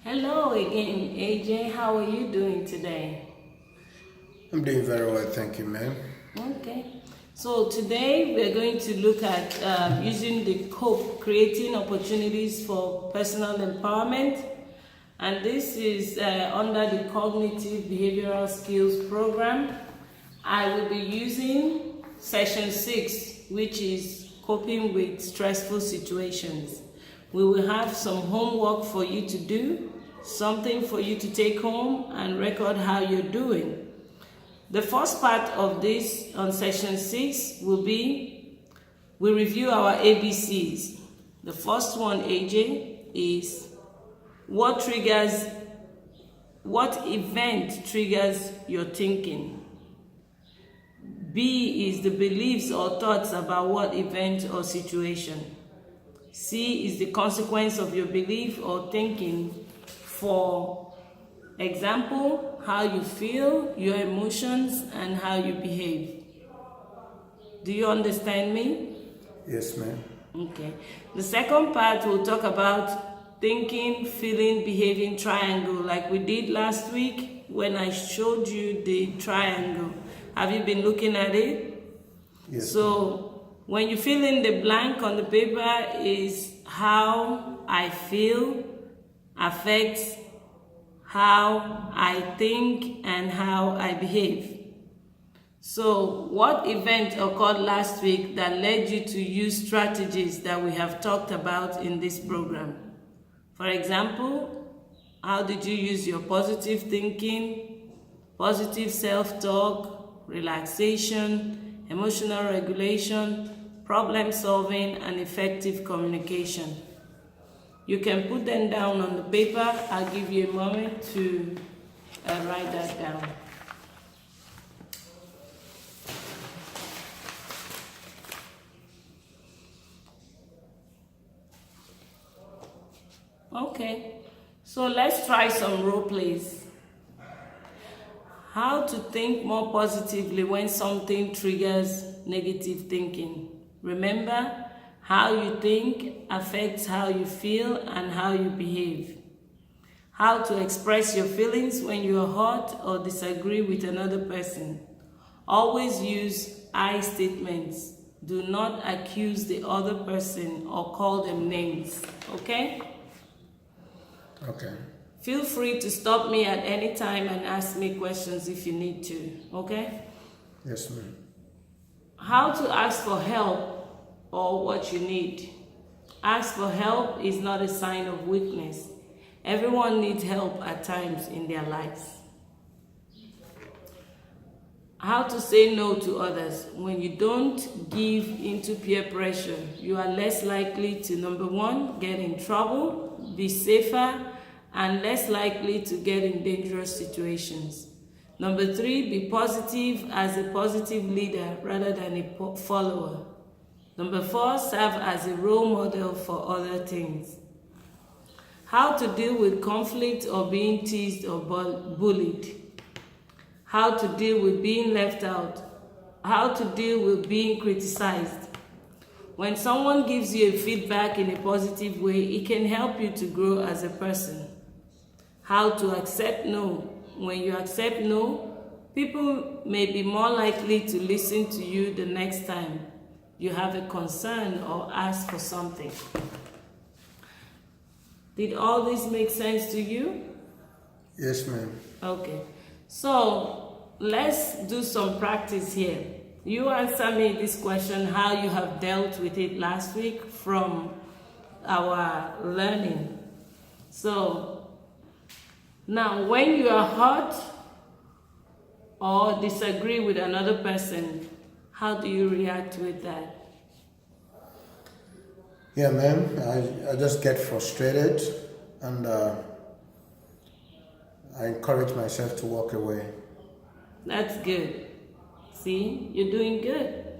Hello again, AJ. How are you doing today? I'm doing very well, thank you, ma'am. Okay. So today we're going to look at using the COPE, creating opportunities for personal empowerment. And this is under the Cognitive Behavioral Skills Program. I will be using session 6, which is coping with stressful situations. We will have some homework for you to do, something for you to take home and record how you're doing. The first part of this on session 6 will be, we review our ABCs. The first one, AJ, is what event triggers your thinking? B is the beliefs or thoughts about what event or situation. C is the consequence of your belief or thinking. For example, how you feel, your emotions, and how you behave. Do you understand me? Yes, ma'am. Okay. The second part will talk about thinking, feeling, behaving triangle, like we did last week when I showed you the triangle. Have you been looking at it? Yes. So when you fill in the blank on the paper is how I feel affects how I think and how I behave. So what event occurred last week that led you to use strategies that we have talked about in this program? For example, how did you use your positive thinking, positive self-talk, relaxation, emotional regulation, problem solving, and effective communication? You can put them down on the paper. I'll give you a moment to write that down. Okay, so let's try some role plays. How to think more positively when something triggers negative thinking. Remember, how you think affects how you feel and how you behave. How to express your feelings when you are hurt or disagree with another person. Always use I statements. Do not accuse the other person or call them names, okay? Okay. Feel free to stop me at any time and ask me questions if you need to, okay? Yes, ma'am. How to ask for help or what you need. Ask for help is not a sign of weakness. Everyone needs help at times in their lives. How to say no to others. When you don't give into peer pressure, you are less likely to, number one, get in trouble, be safer, and less likely to get in dangerous situations. Number 3, be positive as a positive leader rather than a follower. Number 4, serve as a role model for other things. How to deal with conflict or being teased or bullied. How to deal with being left out. How to deal with being criticized. When someone gives you a feedback in a positive way, it can help you to grow as a person. How to accept no. When you accept no, people may be more likely to listen to you the next time you have a concern or ask for something. Did all this make sense to you? Yes, ma'am. Okay. So let's do some practice here. You answer me this question, how you have dealt with it last week from our learning. So now when you are hurt or disagree with another person, how do you react with that? Yeah, ma'am. I just get frustrated and I encourage myself to walk away. That's good. See, you're doing good.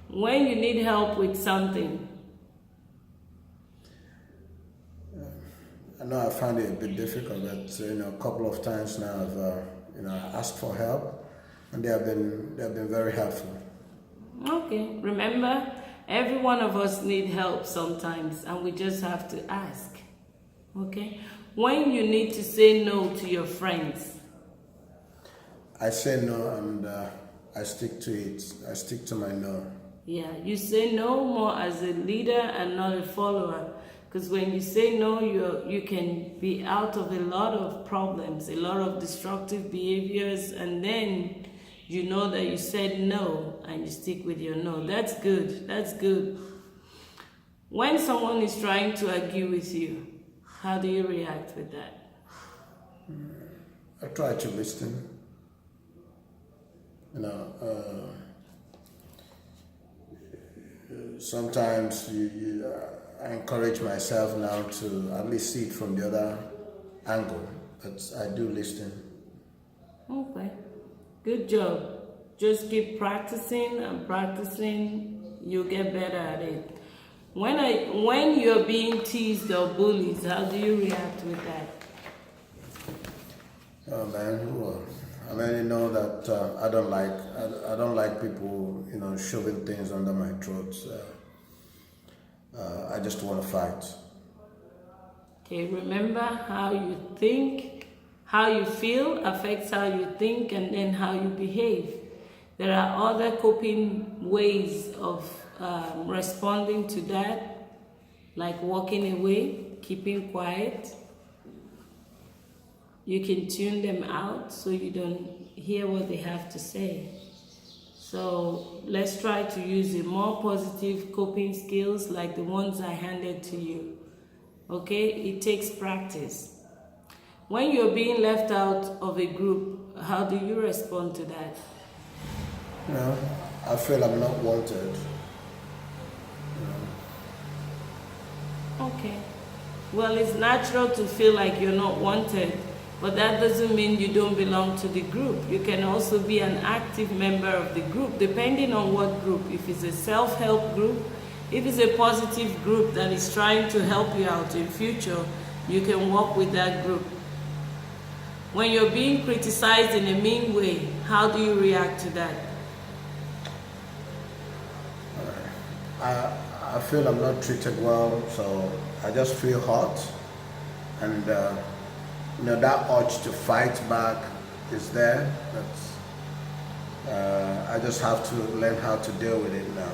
When you need help with something, I know I find it a bit difficult, but a couple of times now I've asked for help, and they have been very helpful. okay. Remember, every one of us need help sometimes, and we just have to ask. Okay? When you need to say no to your friends. I say no, and I stick to it. I stick to my no. Yeah, you say no more as a leader and not a follower. Because when you say no, you can be out of a lot of problems, a lot of destructive behaviors, and then you know that you said no and you stick with your no. That's good. That's good. When someone is trying to argue with you, how do you react with that? I try to listen. Sometimes I encourage myself now to at least see it from the other angle, but I do listen. Okay, good job. Just keep practicing and practicing, you'll get better at it. When you're being teased or bullied, how do you react with that? Oh man, well, I mean, you know that I don't like people, shoving things under my throat. I just want to fight. Okay, remember how you think, how you feel affects how you think and then how you behave. There are other coping ways of responding to that, like walking away, keeping quiet. You can tune them out so you don't hear what they have to say. So let's try to use a more positive coping skills like the ones I handed to you. Okay, it takes practice. When you're being left out of a group, how do you respond to that? I feel I'm not wanted. Okay. Well, it's natural to feel like you're not wanted, but that doesn't mean you don't belong to the group. You can also be an active member of the group, depending on what group. If it's a self-help group, if it's a positive group that is trying to help you out in future, you can work with that group. When you're being criticized in a mean way, how do you react to that? I feel I'm not treated well, so I just feel hot, and that urge to fight back is there, but I just have to learn how to deal with it now.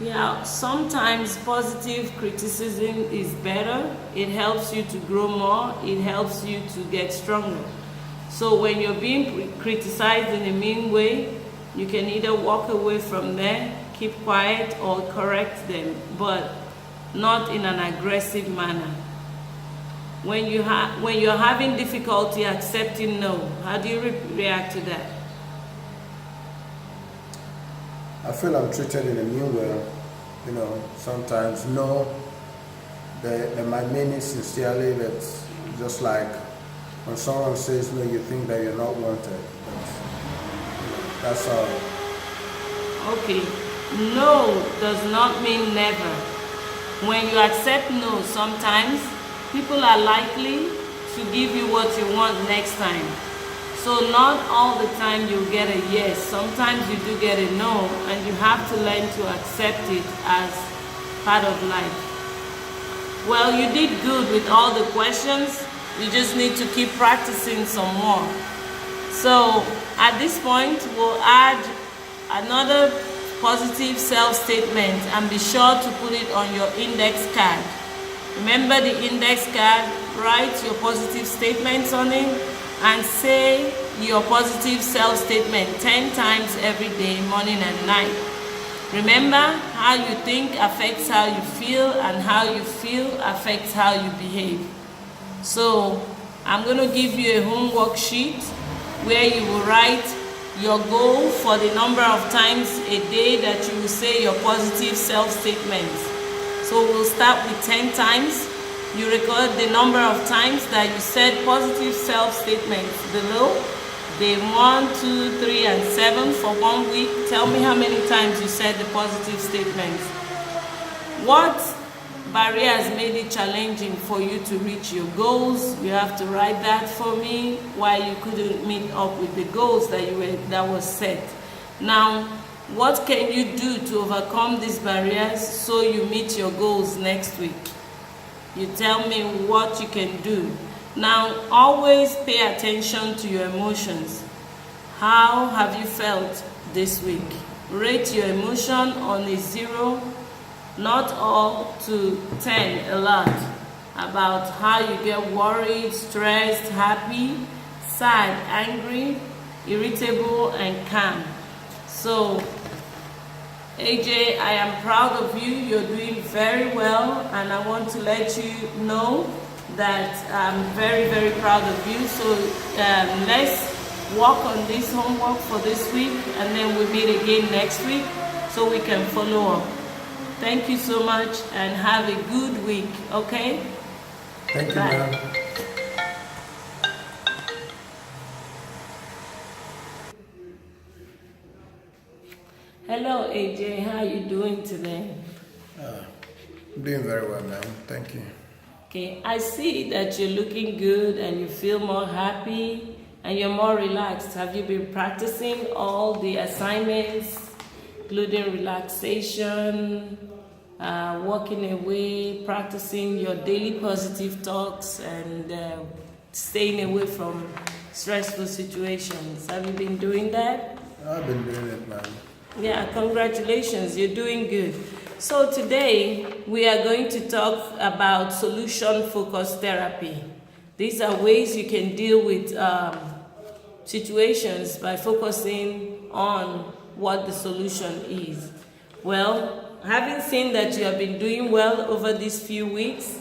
Yeah, sometimes positive criticism is better. It helps you to grow more. It helps you to get stronger. So when you're being criticized in a mean way, you can either walk away from there, keep quiet, or correct them, but not in an aggressive manner. When you're having difficulty accepting no, how do you react to that? I feel I'm treated in a new way. Sometimes no, they might mean it sincerely, but just like when someone says no, you think that you're not wanted. But, that's all. Okay, no does not mean never. When you accept no, sometimes people are likely to give you what you want next time. So not all the time you get a yes. Sometimes you do get a no, and you have to learn to accept it as part of life. Well, you did good with all the questions. You just need to keep practicing some more. So at this point, we'll add another positive self-statement and be sure to put it on your index card. Remember the index card, write your positive statements on it, and say your positive self-statement 10 times every day, morning and night. Remember, how you think affects how you feel, and how you feel affects how you behave. So I'm going to give you a homework sheet where you will write your goal for the number of times a day that you will say your positive self-statements. So we'll start with 10 times. You record the number of times that you said positive self-statements below. Day 1, 2, 3, and 7 for 1 week. Tell me how many times you said the positive statements. What barriers made it challenging for you to reach your goals? You have to write that for me, why you couldn't meet up with the goals that was set. Now, what can you do to overcome these barriers so you meet your goals next week? You tell me what you can do. Now, always pay attention to your emotions. How have you felt this week? Rate your emotion on a 0, not all, to 10, a lot, about how you get worried, stressed, happy, sad, angry, irritable, and calm. So, AJ, I am proud of you. You're doing very well, and I want to let you know that I'm very, very proud of you. So let's work on this homework for this week, and then we meet again next week so we can follow up. Thank you so much, and have a good week, okay? Thank you, Bye. ma'am. Hello, AJ. How are you doing today? I'm doing very well, ma'am. Thank you. Okay, I see that you're looking good and you feel more happy and you're more relaxed. Have you been practicing all the assignments, including relaxation, walking away, practicing your daily positive talks, and staying away from stressful situations? Have you been doing that? I've been doing it, ma'am. Yeah, congratulations, you're doing good. So today we are going to talk about solution-focused therapy. These are ways you can deal with situations by focusing on what the solution is. Well, having seen that you have been doing well over these few weeks,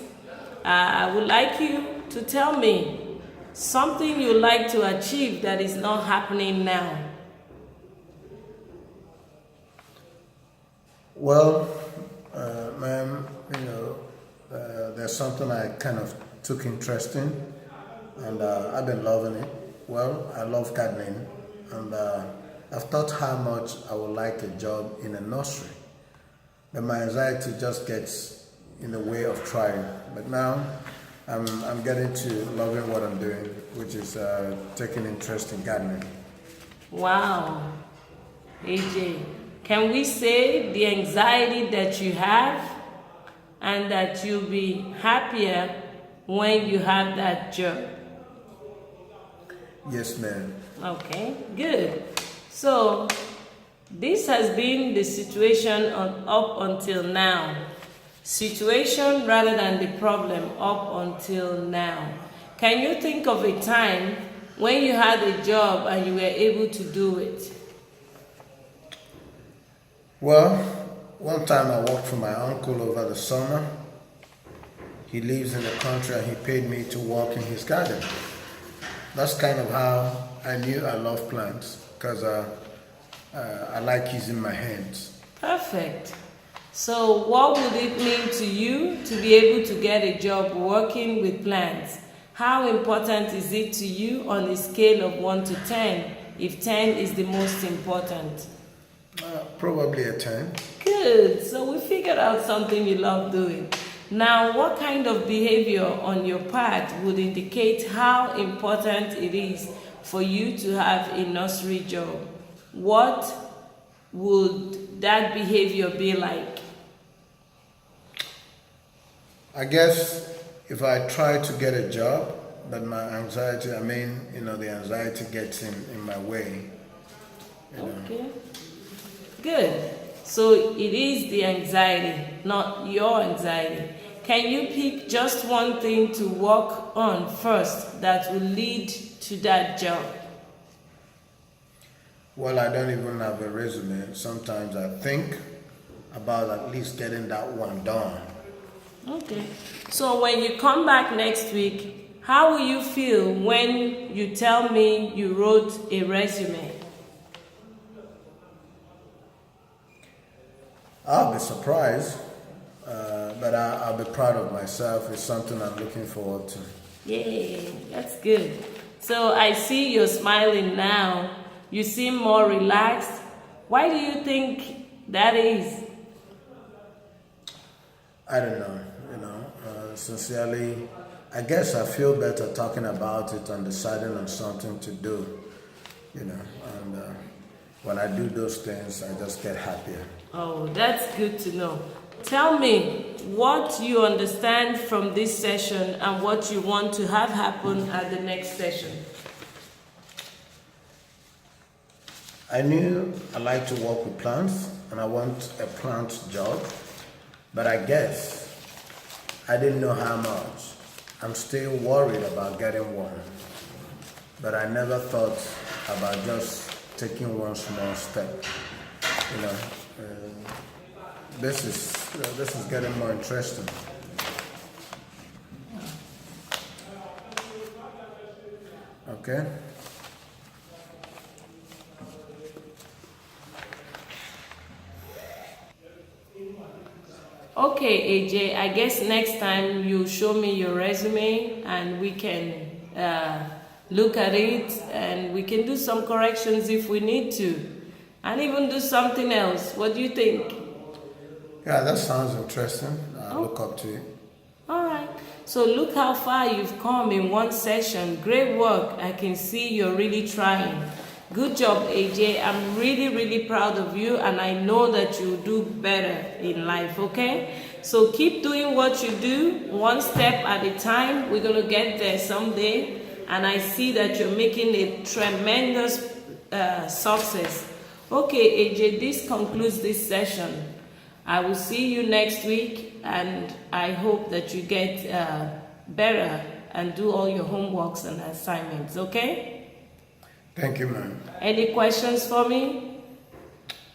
I would like you to tell me something you'd like to achieve that is not happening now. Well, ma'am, there's something I kind of took interest in, and I've been loving it. Well, I love gardening, and I've thought how much I would like a job in a nursery, but my anxiety just gets in the way of trying. But now I'm getting to loving what I'm doing, which is taking interest in gardening. Wow, AJ, can we say the anxiety that you have and that you'll be happier when you have that job? Yes, ma'am. Okay, good. So this has been the situation up until now. Situation rather than the problem up until now. Can you think of a time when you had a job and you were able to do it? Well, one time I worked for my uncle over the summer. He lives in the country and he paid me to work in his garden. That's kind of how I knew I love plants, because I like using my hands. Perfect. So what would it mean to you to be able to get a job working with plants? How important is it to you on a scale of 1 to 10, if 10 is the most important? Probably a 10. Good. So we figured out something you love doing. Now, what kind of behavior on your part would indicate how important it is for you to have a nursery job? What would that behavior be like? I guess if I try to get a job, but my anxiety, the anxiety gets in my way. Okay. Good. So it is the anxiety, not your anxiety. Can you pick just one thing to work on first that will lead to that job? Well, I don't even have a resume. Sometimes I think about at least getting that one done. Okay. So when you come back next week, how will you feel when you tell me you wrote a resume? I'll be surprised, but I'll be proud of myself. It's something I'm looking forward to. Yay, that's good. So I see you're smiling now. You seem more relaxed. Why do you think that is? I don't know, sincerely, I guess I feel better talking about it and deciding on something to do, and when I do those things, I just get happier. Oh, that's good to know. Tell me what you understand from this session and what you want to have happen at the next session. I knew I like to work with plants and I want a plant job, but I guess I didn't know how much. I'm still worried about getting one, but I never thought about just taking one small step. You know, this is getting more interesting. Okay. Okay, AJ, I guess next time you show me your resume and we can look at it and we can do some corrections if we need to. And even do something else. What do you think? Yeah, that sounds interesting. I'll look up to it. All right. So look how far you've come in one session. Great work. I can see you're really trying. Good job, AJ. I'm really, really proud of you, and I know that you'll do better in life, okay? So keep doing what you do, one step at a time. We're going to get there someday, and I see that you're making a tremendous success. Okay, AJ, this concludes this session. I will see you next week, and I hope that you get better and do all your homeworks and assignments, okay? Thank you, ma'am. Any questions for me?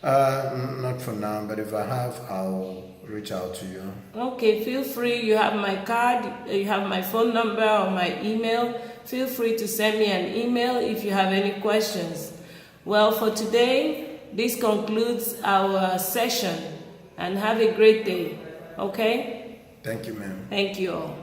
Not for now, but if I have, I'll reach out to you. Okay, feel free. You have my card, you have my phone number or my email. Feel free to send me an email if you have any questions. Well, for today, this concludes our session, and have a great day, okay? Thank you, ma'am. Thank you all.